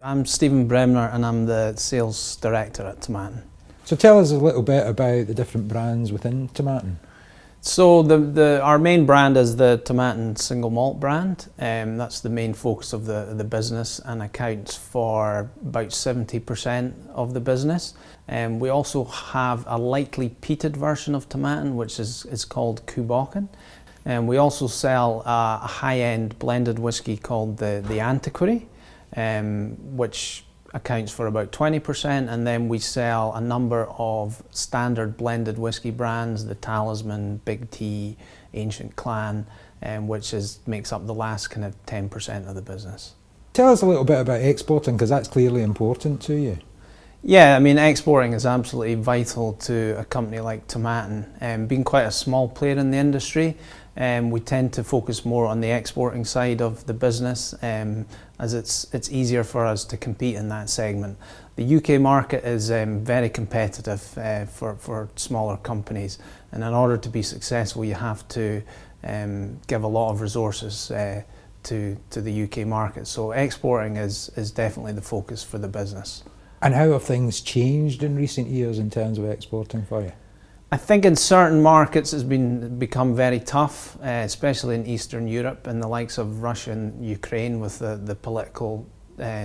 I'm Stephen Bremner and I'm the Sales Director at Tomatin. So tell us a little bit about the different brands within Tomatin. So our main brand is the Tomatin single malt brand. That's the main focus of the business and accounts for about 70% of the business. We also have a lightly peated version of Tomatin, which is called Tomatin. We also sell a high-end blended whisky called the Antiquary, which accounts for about 20%, and then we sell a number of standard blended whisky brands, the Talisman, Big T, Ancient Clan, which makes up the last kind of 10% of the business. Tell us a little bit about exporting, because that's clearly important to you. Yeah, I mean, exporting is absolutely vital to a company like Tomatin. Being quite a small player in the industry, we tend to focus more on the exporting side of the business, as it's easier for us to compete in that segment. The UK market is very competitive for smaller companies, and in order to be successful you have to give a lot of resources to the UK market. So exporting is definitely the focus for the business. And how have things changed in recent years in terms of exporting for you? I think in certain markets it's become very tough, especially in Eastern Europe and the likes of Russia and Ukraine with the political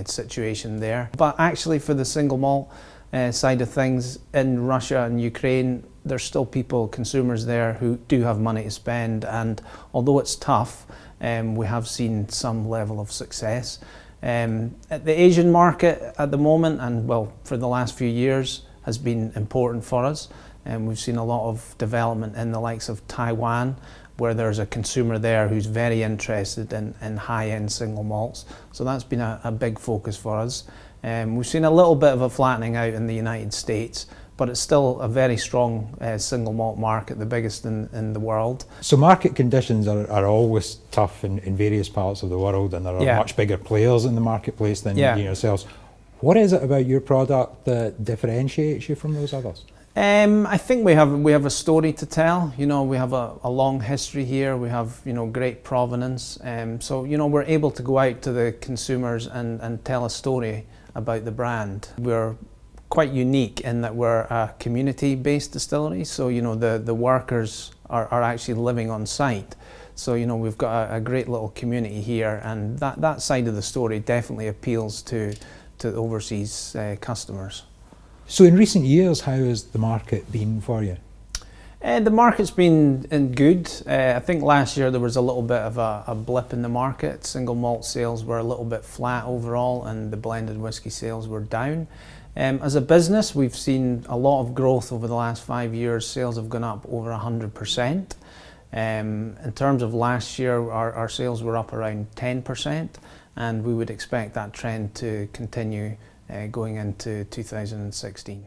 situation there. But actually for the single malt side of things, in Russia and Ukraine there's still consumers there who do have money to spend, and although it's tough, we have seen some level of success. At the Asian market at the moment, and well for the last few years, has been important for us. And we've seen a lot of development in the likes of Taiwan, where there's a consumer there who's very interested in high-end single malts. So that's been a big focus for us. We've seen a little bit of a flattening out in the United States, but it's still a very strong single malt market, the biggest in the world. So market conditions are always tough in various parts of the world, and there are much bigger players in the marketplace than you yourselves. What is it about your product that differentiates you from those others? I think we have a story to tell. You know, we have a long history here. We have, you know, great provenance. So, you know, we're able to go out to the consumers and tell a story about the brand. We're quite unique in that we're a community-based distillery. So, you know, the workers are actually living on site. So, you know, we've got a great little community here, and that side of the story definitely appeals to overseas customers. So in recent years, how has the market been for you? The market's been good. I think last year there was a little bit of a blip in the market. Single malt sales were a little bit flat overall, and the blended whisky sales were down. As a business, we've seen a lot of growth over the last 5 years. Sales have gone up over 100%. In terms of last year, our sales were up around 10%, and we would expect that trend to continue going into 2016.